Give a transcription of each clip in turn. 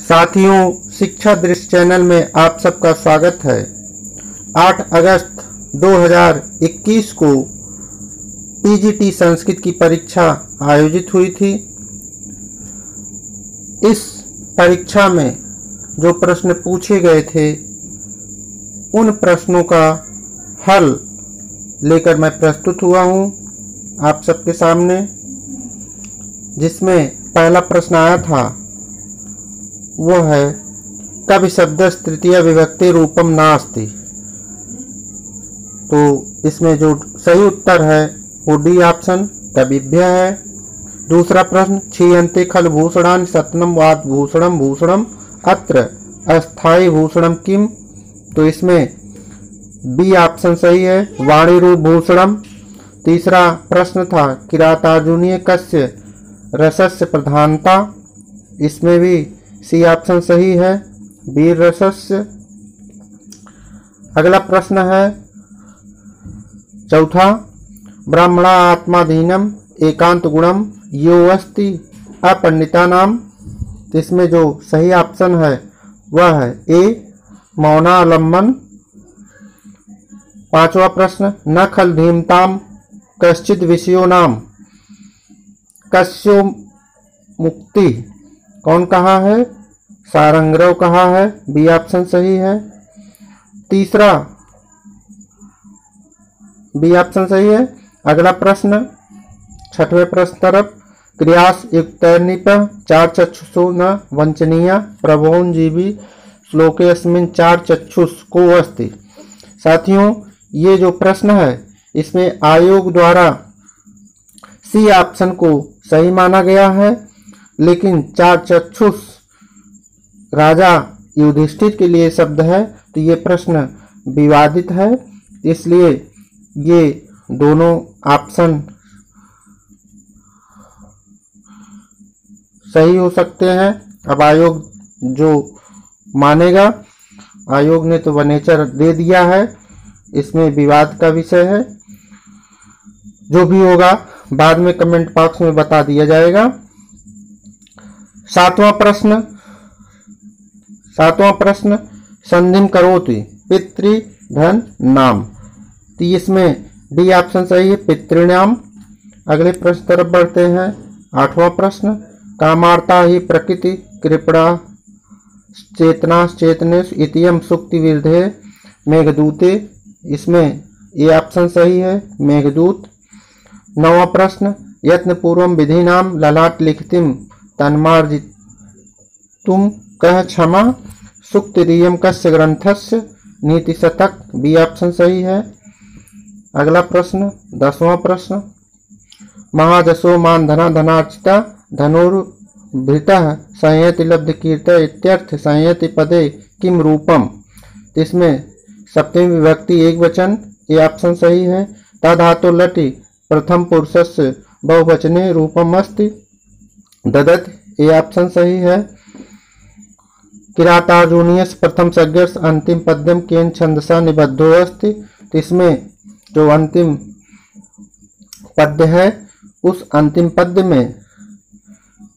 साथियों, शिक्षा दृश्य चैनल में आप सबका स्वागत है। 8 अगस्त 2021 को पीजीटी संस्कृत की परीक्षा आयोजित हुई थी। इस परीक्षा में जो प्रश्न पूछे गए थे उन प्रश्नों का हल लेकर मैं प्रस्तुत हुआ हूं आप सबके सामने, जिसमें पहला प्रश्न आया था वो है कवि शब्दस्य तृतीया विभक्ति रूपम नास्ति। तो इसमें जो सही उत्तर है वो डी ऑप्शन कविभ्य है। दूसरा प्रश्न क्षीयन्ते खल भूषणानि सत्नम वात भूषणम भूषणम अत्र अस्थायी भूषणम किम। तो इसमें बी ऑप्शन सही है, वाणी रूप भूषणम। तीसरा प्रश्न था किरातार्जुनीय कस्य रसस्य प्रधानता। इसमें भी सी ऑप्शन सही है, वीर रसस्य। अगला प्रश्न है चौथा, ब्राह्मणा आत्माधीनम एकांत गुणम यो अस्ति अपंडितानाम। इसमें जो सही ऑप्शन है वह है ए मौनालंबन। पांचवा प्रश्न न खल धीमताम कश्चित विषयो नाम कस्यो मुक्ति। कौन कहा है? सारंग्रव कहा है, बी ऑप्शन सही है। तीसरा बी ऑप्शन सही है। अगला प्रश्न छठवें प्रश्न तरफ, क्रियास युक्त निप चार चक्षुषो न वंचनीय प्रभोन जीवी श्लोके अस्मिन् चार चक्षुष को अस्ति। साथियों, ये जो प्रश्न है इसमें आयोग द्वारा सी ऑप्शन को सही माना गया है, लेकिन चार चक्षुष राजा युधिष्ठिर के लिए शब्द है, तो ये प्रश्न विवादित है, इसलिए ये दोनों ऑप्शन सही हो सकते हैं। अब आयोग जो मानेगा, आयोग ने तो वनेचर दे दिया है, इसमें विवाद का विषय है। जो भी होगा बाद में कमेंट बॉक्स में बता दिया जाएगा। सातवां प्रश्न संधिम करोति पितृधन नाम। तो इसमें डी ऑप्शन सही है, पितृनाम। अगले प्रश्न तरफ बढ़ते हैं। आठवां प्रश्न, कामार्ता ही प्रकृति कृपणा चेतना चेतनेश इतियम सुक्ति विरधे मेघदूते। इसमें ए ऑप्शन सही है, मेघदूत। नौवां प्रश्न, यत्न पूर्वम विधि नाम ललाट लिखितिम तन्मार्जित तुम कह क्षमा सुक्तिरियम कस्य ग्रंथस्य नीति शतक, बी ऑप्शन सही है। अगला प्रश्न 10वां प्रश्न, महाजसो मान धना धनार्चिता धनुर्भृतः संयति लब्ध कीर्त इत्यर्थ संयति पदे किम रूपम। इसमें सप्तमी विभक्ति एक वचन, ये ऑप्शन सही है। तधातु लटि प्रथम पुरुषस्य बहुवचने रूपम अस्ति ददत, ये ऑप्शन सही है। किरातार्जुनीयस्य प्रथम सर्गस्य अंतिम पद्यम केन छंदसा निबद्धो अस्ति। इसमें जो अंतिम पद्य है उस अंतिम पद्य में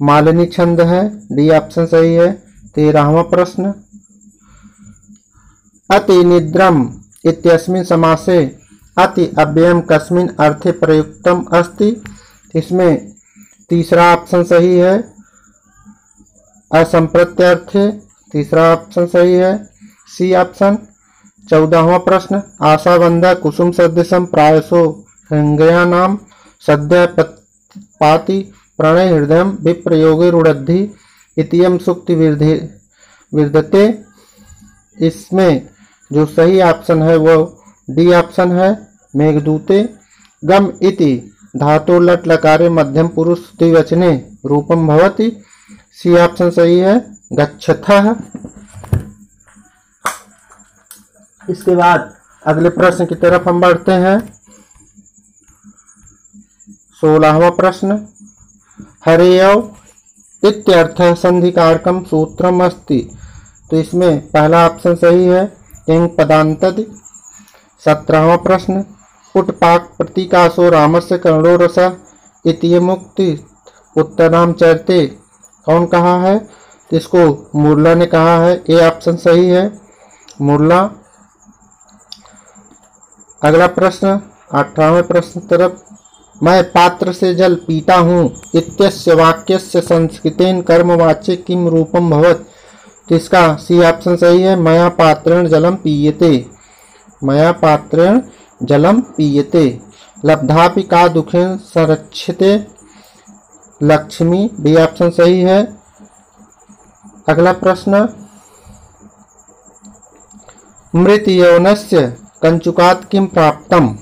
मालिनी छंद है, डी ऑप्शन सही है। 13वां प्रश्न, अति निद्रम इत्यस्मिन् समासे अति अव्ययम कस्मिन् अर्थे प्रयुक्तम अस्ति। इसमें तीसरा ऑप्शन सही है, असंप्रत्यर्थे, तीसरा ऑप्शन सही है, सी ऑप्शन। 14वां प्रश्न, आशाबंधा कुसुम सदृशम प्रायसो हृंगया नाम सद्य पाति प्रणय हृदय विप्रयोगे रुड़द्धि इतियम सुक्ति विरधते। इसमें जो सही ऑप्शन है वो डी ऑप्शन है, मेघदूते। गम इति धातु लट लकारे मध्यम पुरुष द्विवचने रूपम भवति, सी ऑप्शन सही है, गच्छथः। इसके बाद अगले प्रश्न की तरफ हम बढ़ते हैं। 16वां प्रश्न, हरेयव इत्यर्थ संधिकारकम सूत्रम अस्ति। तो इसमें पहला ऑप्शन सही है, किंग पदांतद। 17वां प्रश्न, पुटपाक प्रतीकासो रामस्य कर्णो रस इति मुक्ति उत्तराम चरते कौन कहा है? तो इसको मुरला ने कहा है। ए ऑप्शन सही है, मुरला। अगला प्रश्न 18वें प्रश्न तरफ, मैं पात्र से जल पीता हूँ इत्यस्य वाक्यस्य संस्कृतेन कर्मवाच्य किम रूपम भवत्? तो इसका सी ऑप्शन सही है, मया पात्रेण जलम पीयते, मया पात्रेण जलम पीयते। लब्धापि का दुखेन संरक्षिते लक्ष्मी, बी ऑप्शन सही है। अगला प्रश्न, मृत यौनस्य कंचुकात् किम प्राप्तम?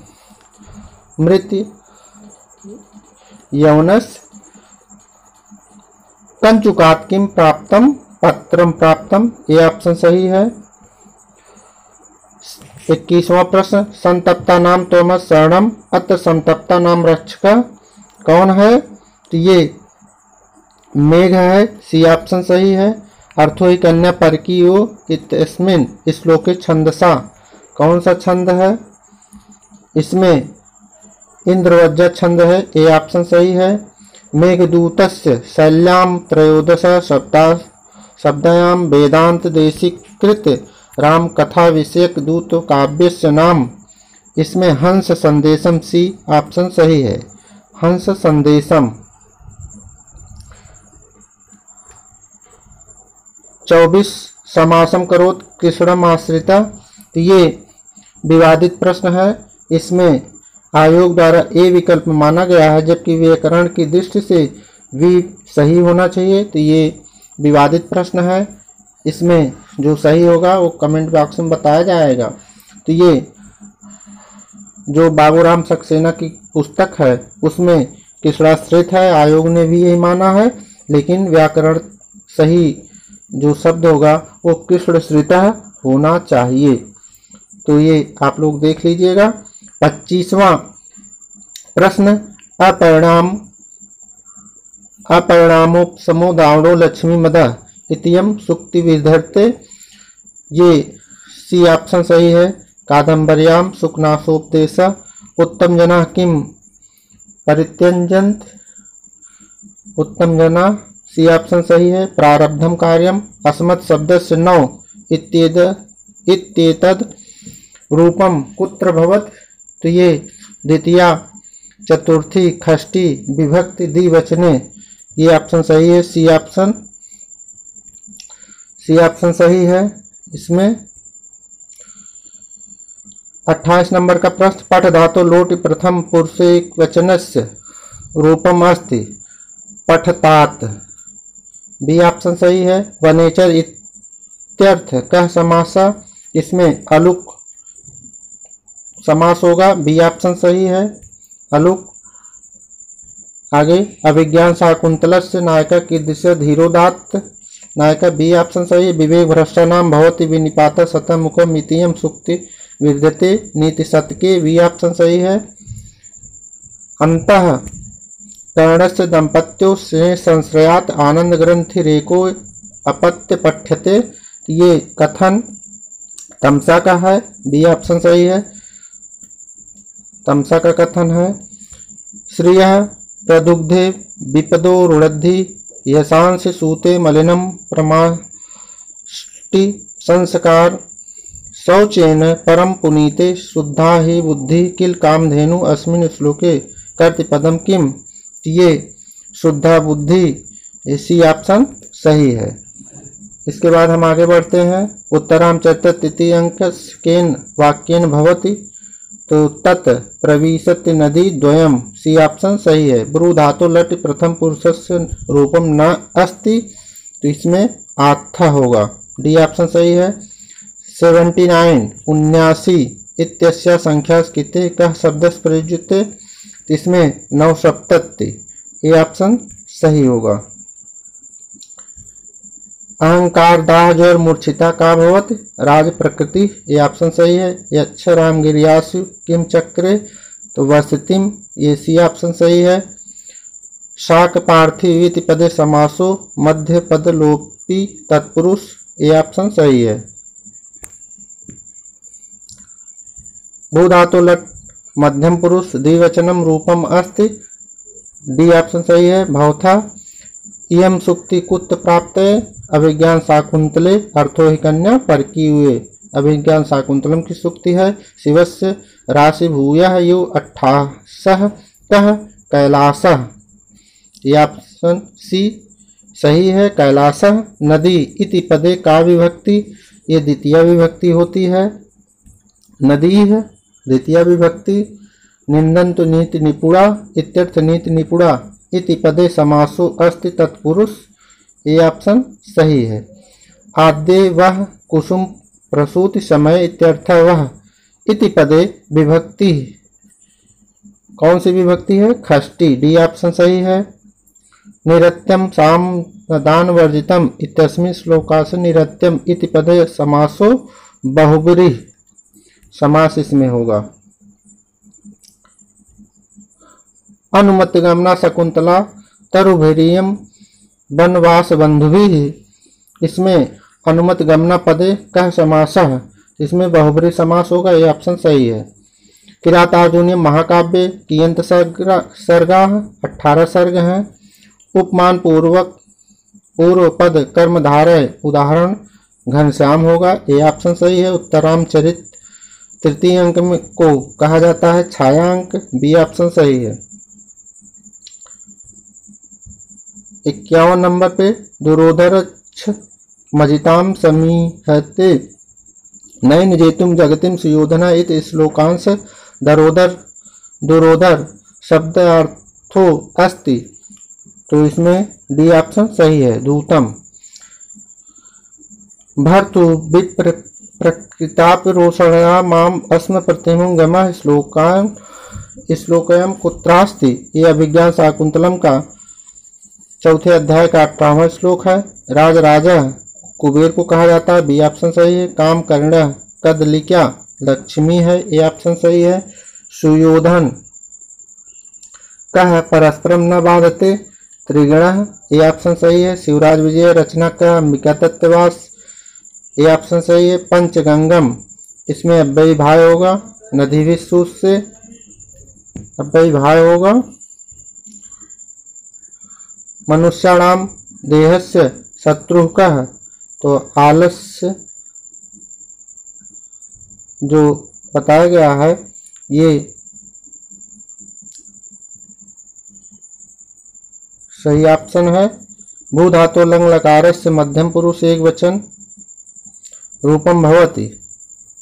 मृत यौनस्य कंचुकात् किम प्राप्तम? पत्रम प्राप्तम, ये ऑप्शन सही है। 21वां प्रश्न, संतप्ता नाम तोमस शरणम अत्र संतप्ता नाम रक्षक कौन है? तो ये मेघ है, सी ऑप्शन सही है। अर्थो ही कन्या परकीयो इत्यस्मिन् श्लोके छंदसा, कौन सा छंद है? इसमें इंद्रवज्जा छंद है, ए ऑप्शन सही है। मेघदूतस्य शैल्याम त्रयोदश शब्दायाम वेदांत देशीकृत राम कथा विषयक दूत काव्यस्य नाम, इसमें हंस संदेशम, सी ऑप्शन सही है, हंस संदेशम। 24 समासम करोत कृष्णम आश्रिता, तो ये विवादित प्रश्न है। इसमें आयोग द्वारा ए विकल्प माना गया है, जबकि व्याकरण की दृष्टि से वी सही होना चाहिए। तो ये विवादित प्रश्न है, इसमें जो सही होगा वो कमेंट बॉक्स में बताया जाएगा। तो ये जो बाबूराम सक्सेना की पुस्तक है उसमें कृष्णाश्रित है, आयोग ने भी यही माना है, लेकिन व्याकरण सही जो शब्द होगा वो कृष्णश्रित होना चाहिए। तो ये आप लोग देख लीजिएगा। 25वां प्रश्न, अपरिणामोपशमो दावणो लक्ष्मी मद इतियम सुक्ति विधर्ते, ये सी ऑप्शन सही है। कादम्बर्याम सुखनाशोपदेश उत्तम जना किम परित्यजंत, उत्तम जना, सी ऑप्शन सही है। प्रारब्धम कार्यम अस्मत् शब्दस्य नौ इत्येतद् रूपम कुत्र भवत्? तो ये द्वितीया चतुर्थी षष्ठी विभक्ति द्विवचने, ये ऑप्शन सही है, सी ऑप्शन सही है इसमें। 28 नंबर का प्रश्न, पठ धातु लोट प्रथम पुरुषे वचनस्य रूपम अस्ति पठतात, बी ऑप्शन सही है। वनेचर इत्यर्थ कह समासा, इसमें अलुक समास होगा, बी ऑप्शन सही है, अलुक। आगे, अभिज्ञान शाकुंतलस्य नायका कीदृश धीरोदात्त, नायका, बी ऑप्शन सही है। विवेक भ्रष्टा नाम भवति विनिपात सतम मुखम मितियम सुक्ति विद्यते नीति सत्के, बी ऑप्शन सही है। अंतः कर्णस्य दंपत्यो से संश्रयात आनंद ग्रंथि रेको अपत्य पठ्यते, ये कथन तमसा का है, बी ऑप्शन सही है, तमसा का कथन है। श्रियः प्रदुग्धे विपदो रुणद्धि यशांश सूते मलिनम प्रमाष्टि संस्कार शौचेन परम पुनीते शुद्धा ही बुद्धि किल कामधेनु अस्मिन् श्लोके कर्ति पदम किम, ये शुद्धा बुद्धि, इसी ऑप्शन सही है। इसके बाद हम आगे बढ़ते हैं। उत्तराम चतुर्थ तृतीय अंक केन वाक्येन भवति, तो तत् प्रविशति नदी द्वयम, सी ऑप्शन सही है। ब्रू धातु लट प्रथम पुरुषस्य रूपम न अस्ति, तो इसमें आत्था होगा, डी ऑप्शन सही है। 79 79 इत्यस्य संख्या किते कह शब्द प्रयुज्यते, इसमें 9 ये ऑप्शन सही होगा। अहंकार दाह जोर मूर्छिता का भवत राज प्रकृति, ये ऑप्शन सही है। यक्ष राम गिरियासु किम चक्रे, तो वसतिम, ये सी ऑप्शन सही है। शाक पार्थिव इति पदे समासो मध्य पद लोपी तत्पुरुष, ये ऑप्शन सही है। भू धातु लट मध्यम पुरुष द्विवचनम रूपम अस्ति, डी ऑप्शन सही है। भवथा इयम सुक्ति कुत प्राप्त अभिज्ञान शाकुंतले अर्थो ही कन्या परकीये। अभिज्ञान शाकुंतलम की सुक्ति है। शिवस्य राशि भूयः यु 18 कह कैलासः। ये ऑप्शन सी सही है, कैलासः। नदी इति पदे का विभक्ति, ये द्वितीय विभक्ति होती है। नदी है द्वितीय विभक्ति। निंदन्तु नीति निपुणा इत्यर्थ नीति निपुणा इति पदे समासो अस्ति तत्पुरुष, ये ऑप्शन सही है। आद्य वह कुसुम प्रसूति समय इत्यर्थ वह इति पदे विभक्ति, कौन सी विभक्ति है? खष्टी, डी ऑप्शन सही है। निरत्यम साम दान वर्जितम इत्यस्मिन् श्लोकासु निरत्यम इति पदे समासो बहुब्रीहि, समास इसमें होगा। अनुमतिगमना शकुंतला तरुभिरियम वनवास बंधुभिः, इसमें अनुमतिगमना पदे कह समासः, इसमें बहुब्रीहि समास होगा, ये ऑप्शन सही है। किरातार्जुनीय महाकाव्य कियंत सर्गाः 18 सर्ग हैं। उपमान पूर्वक पूर्व पद कर्मधारय उदाहरण घनश्याम होगा, ये ऑप्शन सही है। उत्तराम चरित तृतीय अंक में को कहा जाता है छायांक, बी ऑप्शन सही है। 51 नंबर पे दुरोधरच्छ मजिताम समीहते नयन जेतुम जगतिम सुयोधना इति श्लोकांश दुरोधर शब्द अर्थो अस्ति, तो इसमें डी ऑप्शन सही है। दूतम भर्तु विप्र प्रकृताप रोषणया माम अस्म प्रतिमं गमः श्लोकयम कुत्रास्ति, ये अभिज्ञान शाकुंतलम का चौथे अध्याय का 18वां श्लोक है। राज राजा कुबेर को कहा जाता है, बी ऑप्शन सही है। काम कर्ण कदलिका लक्ष्मी है, ये ऑप्शन सही है। सुयोधन कह परस्परम न बाधते त्रिगण, ये ऑप्शन सही है। शिवराज विजय रचना का अंबिका तत्ववास, ये ऑप्शन सही है। पंचगंगम, इसमें अव्ययी भाव होगा, नदी भी सूत से अव्ययी भाव होगा। मनुष्याणाम देहस्य शत्रु कह, तो आलस्य जो बताया गया है ये सही ऑप्शन है। भू धातु लंग लकारस्य मध्यम पुरुष एक वचन रूपम भवति,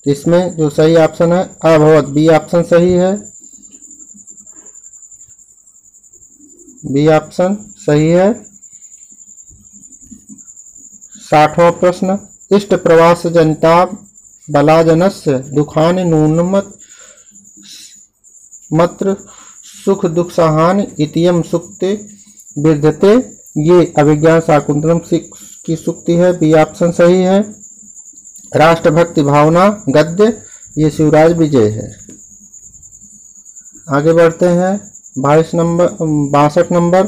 इसमें जो सही ऑप्शन है अभवत, बी ऑप्शन सही है। बी ऑप्शन सही है। 60वां प्रश्न इष्ट प्रवास जनिता बलाजनस्य दुखानि नूनमत मत्र सुख दुख सहान इतियम सुक्ते विद्यते, ये अभिज्ञान शाकुंतलम की सुक्ति है, बी ऑप्शन सही है। राष्ट्रभक्ति भावना गद्य, ये शिवराज विजय है। आगे बढ़ते हैं 62 नंबर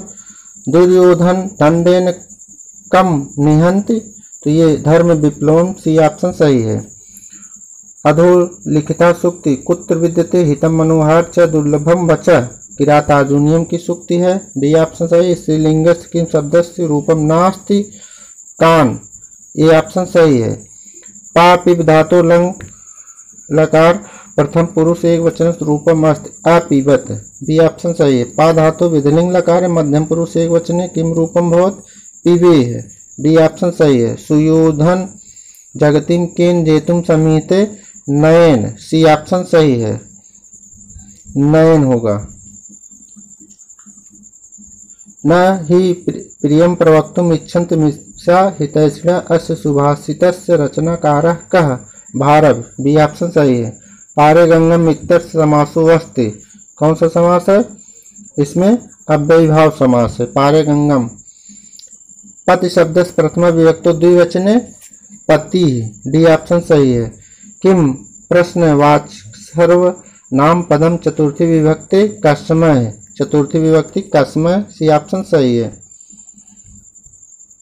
दुर्योधन दंडेन कम निहंति, तो ये धर्म विप्लव, सी ऑप्शन सही है। अधो लिखिता सुक्ति कुत्र विद्यते हितम मनोहर च दुर्लभम वच, किरातार्जुनीयम की सुक्ति है, डी ऑप्शन सही। स्त्रीलिंग किम शब्दस्य रूपम नास्ति कान, ये ऑप्शन सही है। पापिब धातु लंग लकार प्रथम पुरुष एक वचन रूपम अस्ति अपिबत, बी ऑप्शन सही है। पा धातु विधिलिंग लकार मध्यम पुरुष एक वचन किम रूपम भवत पिबे है, डी ऑप्शन सही है। सुयोधन जगतिम केन जेतुम समीते नयन, सी ऑप्शन सही है, नयन होगा। न ही प्रियम प्रवक्तुम इच्छन्त मिथ्या हितैषिणा अस्य सुभाषितस्य रचनाकारः कः, भारव, बी ऑप्शन सही है। पारे गंगम इत्यर्थ समासो अस्ति, कौन सा समास है? इसमें अव्ययी भाव समास है। पारे गंगम पति शब्द प्रथमा विभक्तो द्विवचने पति, डी ऑप्शन सही है। किम प्रश्नवाच सर्व नाम पदम चतुर्थी विभक्ति कस्मय, चतुर्थी विभक्ति कस्मय, सी ऑप्शन सही है।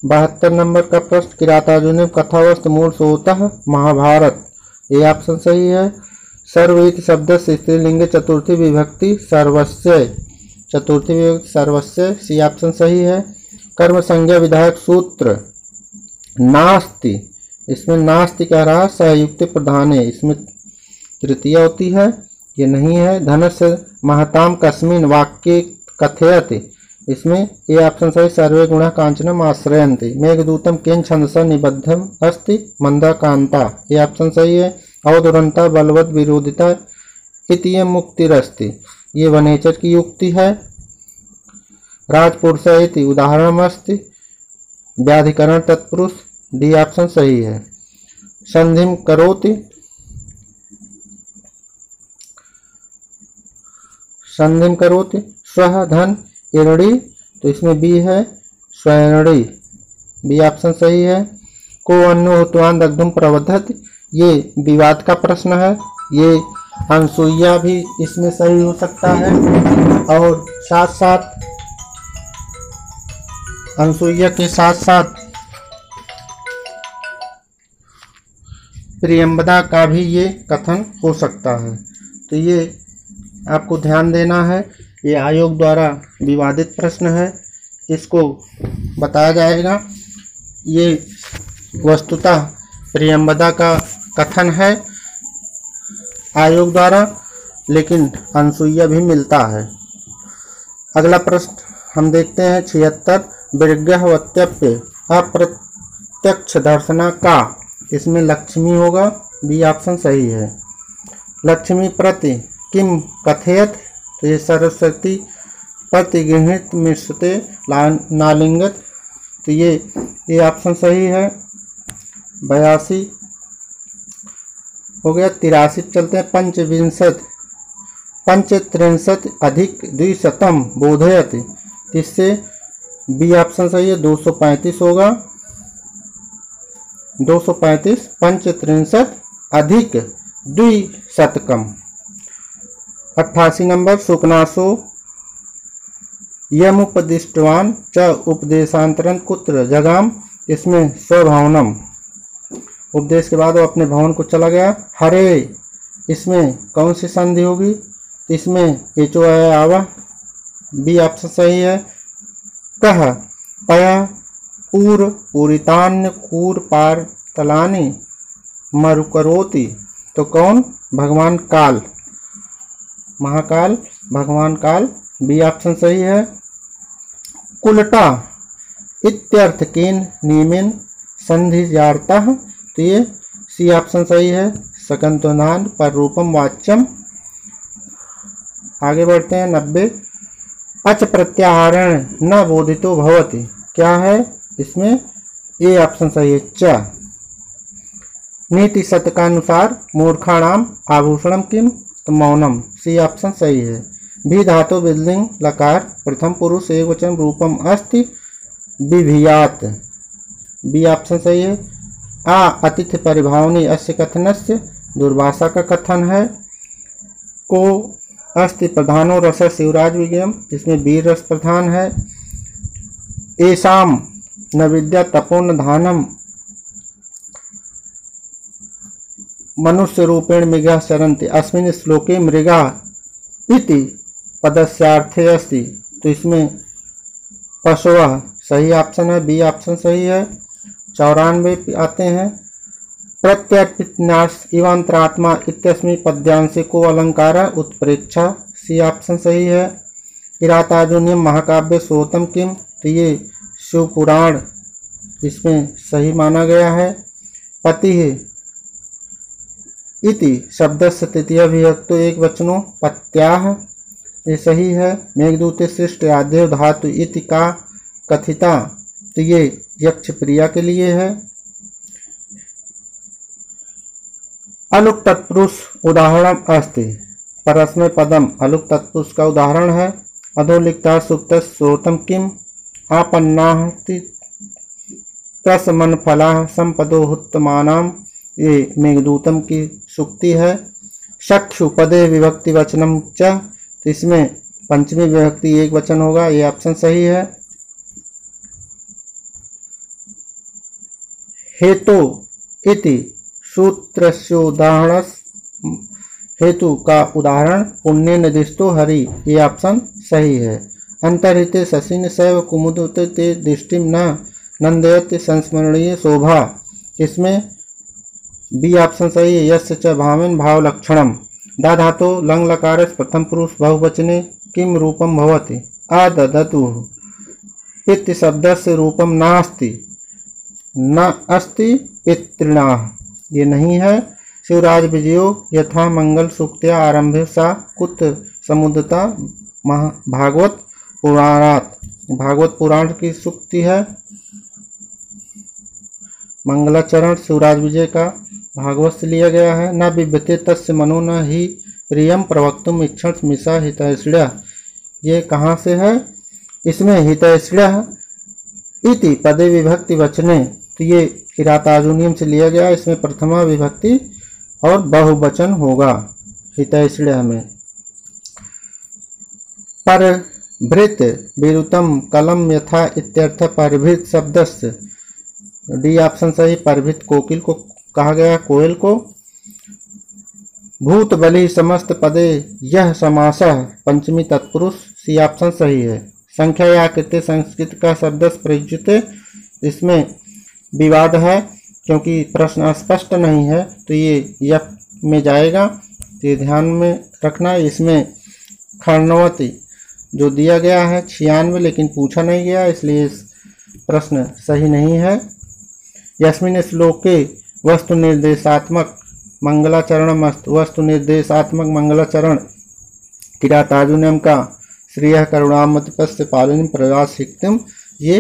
72 नंबर का प्रश्न किरातार्जुनीय कथावस्तु मूल सोतः महाभारत, ये ऑप्शन सही है। सर्व इति शब्द स्त्रीलिंग चतुर्थी विभक्ति सर्वस्य, चतुर्थी विभक्ति सर्वस्य, सी ऑप्शन सही है। कर्म संज्ञा विधायक सूत्र नास्ति, इसमें नास्ति कह रहा है, सहयुक्ति प्रधान है, इसमें तृतीया होती है, ये नहीं है। धनस्य महताम कस्मिन वाक्य कथयति, इसमें ये ऑप्शन सही, सर्वे गुणः कांचनम आश्रयन्ति। मेघदूतम केन छंदसा निबद्धम अस्ति मंदाकांता, ये ऑप्शन सही है। अवदुरंता बलवद विरोधिता इति मुक्तिरस्ति, ये वनेचर की युक्ति है। राजपुरुष इति उदाहरणमस्ति, व्याधिकरण तत्पुरुष, डी ऑप्शन सही है। संधिम करोति, संधिम करोति, स्वः धन इरणी, तो इसमें बी है, स्वयणी, बी ऑप्शन सही है। को अन्नो हुत्वान दग्धुम प्रवधत, ये विवाद का प्रश्न है, ये अनसुईया भी इसमें सही हो सकता है। और साथ साथ अनसुईया के साथ साथ प्रियंबदा का भी ये कथन हो सकता है। तो ये आपको ध्यान देना है, ये आयोग द्वारा विवादित प्रश्न है, इसको बताया जाएगा। ये वस्तुतः प्रियंबदा का कथन है आयोग द्वारा, लेकिन अनसुईया भी मिलता है। अगला प्रश्न हम देखते हैं 76, विग्रहवत्यप्य अप्रत्यक्ष दर्शना का, इसमें लक्ष्मी होगा, बी ऑप्शन सही है। लक्ष्मी प्रति किम कथयत, तो ये सरस्वती प्रतिगृहित मिश्रते नालिंगत, तो ये ऑप्शन सही है। 82 हो गया। 83 चलते हैं। पंचत्रिंशत् अधिक द्विशतम बोधयत, इससे बी ऑप्शन सही है, 235 होगा। 235 पंचत्रिंशत् अधिक द्विशतकम। 88 नंबर। सुकनासो यमुपदिष्टवान च उपदेशांतरं कुत्र जगाम, इसमें स्वभवनम, उपदेश के बाद वो अपने भवन को चला गया। हरे, इसमें कौन सी संधि होगी, इसमें एचो आवा, बी ऑप्शन सही है। कह पया पूर पूरितान्य कूर पार तलानी मरुकरोति, तो कौन, भगवान काल, महाकाल, भगवान काल, बी ऑप्शन सही है। कुलटा इत्यर्थ केन नियमेन संधि जारता, तो ये सी ऑप्शन सही है। सकंतुनान पर रूपम वाच्यम। आगे बढ़ते हैं। 90, अच प्रत्याहारण न बोधितो भवति, क्या है, इसमें ए ऑप्शन सही है, च। नीति शतकानुसार मूर्खाणाम आभूषणम किम, तो मौनम, सी ऑप्शन सही है। भी धातु विलिंग लकार प्रथम पुरुष एक वचन रूपम अस्ति विभियात, बी ऑप्शन सही है। आ अतिथि परिभावनी अस्य कथनस्य, दुर्भाषा का कथन है। को अस्ति प्रधानो रस शिवराज विज्ञम, इसमें वीर रस प्रधान है। एसाम न विद्या तपो न धानम मनुष्य रूपेण मृगा चरन्ति, अस्मिन् श्लोके मृगा इति पदस्यार्थे अस्ति, तो इसमें पशुवः सही ऑप्शन है, बी ऑप्शन सही है। 94 आते हैं। प्रत्यर्पित न्यास इवांतरात्मा इत्यस्मिन् पद्यांशे को अलंकार उत्प्रेक्षा, सी ऑप्शन सही है। किरातार्जुनीयम महाकाव्य सोतम किम, तो ये शिव पुराण इसमें सही माना गया है। पति इति शब्दस्य तृतीय विभक्तो एक वचनो पत्याह, ये सही है। मेघदूते सृष्टि आद्य धातु इति का कथिता, तो ये यक्ष प्रिया के लिए है। अलुक तत्पुरुष उदाहरण अस्ति, परस्मै पदम अलुक तत्पुरुष का उदाहरण है। अधोलिखिता सुक्त श्रोतम किम आपन्नाः तस्मन फला संपदो हुत्तमानाम, ये मेघदूतम की सुक्ति है। चक्षु पदे विभक्ति वचनम च, तो इसमें पंचमी विभक्ति एक वचन होगा, ये ऑप्शन सही है। हेतु इति सूत्रस्योदाहरणस्, हेतु का उदाहरण पुण्य निर्दिष्टो हरि, ये ऑप्शन सही है। अंतर्हिते शशिन शैव कुमुदते ते दृष्टिम न नंदयते संस्मरणीय शोभा, इसमें बी ऑप्शन सही है। यस्य च भावेन भाव लक्षणम। दा धातो लंग लकार प्रथम पुरुष बहुवचने किम रूपम भवति, अददतु। पितृ शब्द से रूपम नास्ति, न अस्ति पितृणाः, ये नहीं है। शिवराज विजयो यथा मंगल सूक्त्या आरंभे सा कुत समुद्रता भागवत पुराणात, भागवत पुराण की सूक्ति है। मंगलाचरण शिवराज विजय का भागवत से लिया गया है। न बिभ्यते तस्य मनो न ही प्रियम प्रवक्तुम इक्षण मिशा हितैषिण्यः, ये कहाँ से है? इसमें हितैषिण्यः इति पदे विभक्ति वचने, तो ये किरातार्जुनीयम से लिया गया। इसमें प्रथमा विभक्ति और बहुवचन होगा हितैषिण्यः में। परभृत विरुतम कलम यथा इत्यर्थ परभृत शब्दस्य, डी ऑप्शन सही। परभृत कोकिल को कहा गया, कोयल को। भूत बलि समस्त पदे यह समासः पंचमी तत्पुरुष, सी ऑप्शन सही है। संख्या या कृत्य संस्कृत का शब्द प्रयुज्यते, इसमें विवाद है क्योंकि प्रश्न स्पष्ट नहीं है, तो ये यप में जाएगा, तो ये ध्यान में रखना। इसमें खण्डवती जो दिया गया है 96, लेकिन पूछा नहीं गया, इसलिए प्रश्न सही नहीं है। यस्मिन् श्लोके वस्तु निर्देशात्मक मंगलाचरणमस्तु, वस्तु निर्देशात्मक मंगलाचरण किरातार्जुनीयम का श्रेय करुणामतिपस्य पालिनी प्रवासिक्तम, ये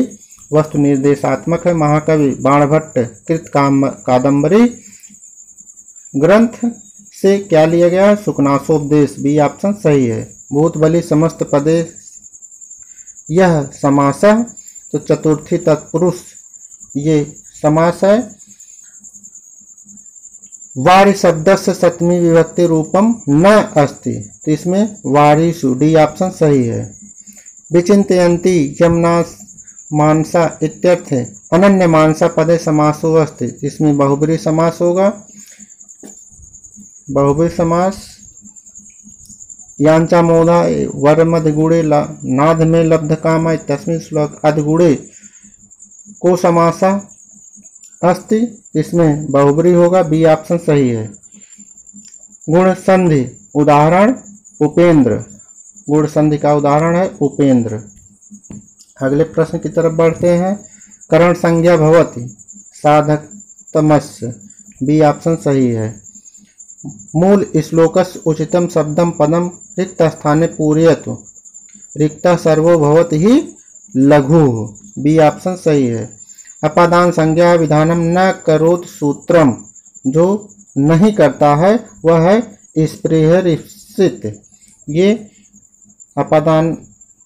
वस्तु निर्देशात्मक है। महाकवि बाणभट्ट कृत कादम्बरी ग्रंथ से क्या लिया गया है? सुकनासोपदेश, बी ऑप्शन सही है। भूत बलि समस्त पदे यह समासः, तो चतुर्थी तत्पुरुष ये समास है। वारि शब्दस्य सप्तमी विभक्ति रूपम न अस्ति, तो इसमें वारिषु, डी ऑप्शन सही है। विचिन्तयन्ति यमुना मानसा इत्यर्थ अनन्य मानसा पदे समासो अस्ति, इसमें बहुब्री समास होगा। बहुब्री समास यांचा मोधा वर मध्य गुणे नाद में लब्ध कामा तस्मिन् श्लोक अधगुणे को समासा अस्ति, इसमें बहुब्री होगा, बी ऑप्शन सही है। गुण संधि उदाहरण उपेंद्र, गुण संधि का उदाहरण है उपेंद्र। अगले प्रश्न की तरफ बढ़ते हैं। करण संज्ञा भवति साधकतमस्य, बी ऑप्शन सही है। मूल श्लोकस्य उचितम शब्दम पदम रिक्त स्थाने पूरयतु, रिक्तः सर्वो भवति ही लघु, बी ऑप्शन सही है। अपादान संज्ञा विधानम न करोत सूत्रम, जो नहीं करता है वह है स्पृहरिष्यित, ये अपादान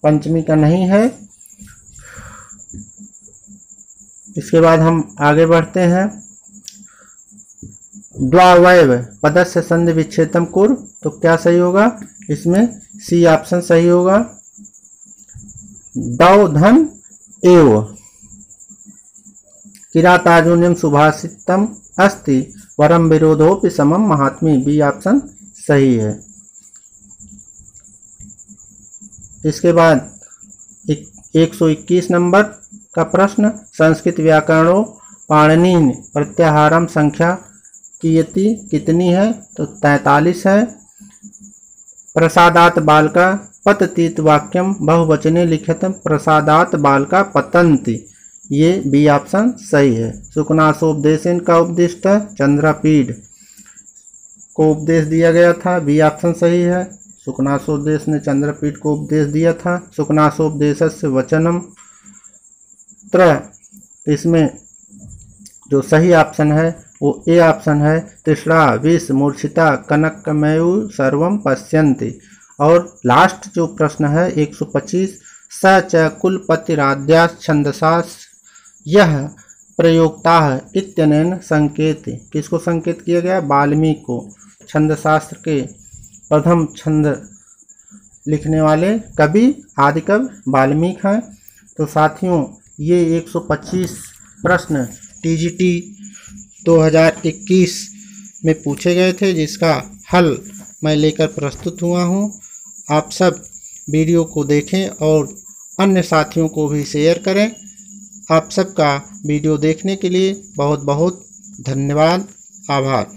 पंचमी का नहीं है। इसके बाद हम आगे बढ़ते हैं। द्वावयव पदस्य संधि विच्छेदम कुर, तो क्या सही होगा? इसमें सी ऑप्शन सही होगा। दौ धन एव किरातार्जुनीयम सुभाषितम अस्ति वरम विरोधोपि समम महात्मी, बी ऑप्शन सही है। इसके बाद 121 नंबर का प्रश्न, संस्कृत व्याकरणों पाणिनि प्रत्याहारम संख्या कियति कितनी है? तो 43 है। प्रसादात बालका पततीत वाक्यम बहुवचने लिखितम प्रसादात बालका पतंती, ये बी ऑप्शन सही है। सुकनासोपदेशन का उपदिष्ट चंद्रपीठ को उपदेश दिया गया था, बी ऑप्शन सही है। सुकनासोपदेश ने चंद्रपीठ को उपदेश दिया था। सुकनासोपदेशस्य वचनम त्र, इसमें जो सही ऑप्शन है वो ए ऑप्शन है। तृष्णा विष मूर्छिता कनकमयु सर्वम पश्यन्ति। और लास्ट जो प्रश्न है 125, स च कुलपतिराद्यास छंदसास यह प्रयोक्ता इत्यनेन संकेत, किसको संकेत किया गया? वाल्मीकि को। छंदशास्त्र के प्रथम छंद लिखने वाले कवि आदिकवि वाल्मीकि हैं। तो साथियों, ये 125 प्रश्न टीजीटी 2021 में पूछे गए थे, जिसका हल मैं लेकर प्रस्तुत हुआ हूँ। आप सब वीडियो को देखें और अन्य साथियों को भी शेयर करें। आप सबका वीडियो देखने के लिए बहुत बहुत धन्यवाद, आभार।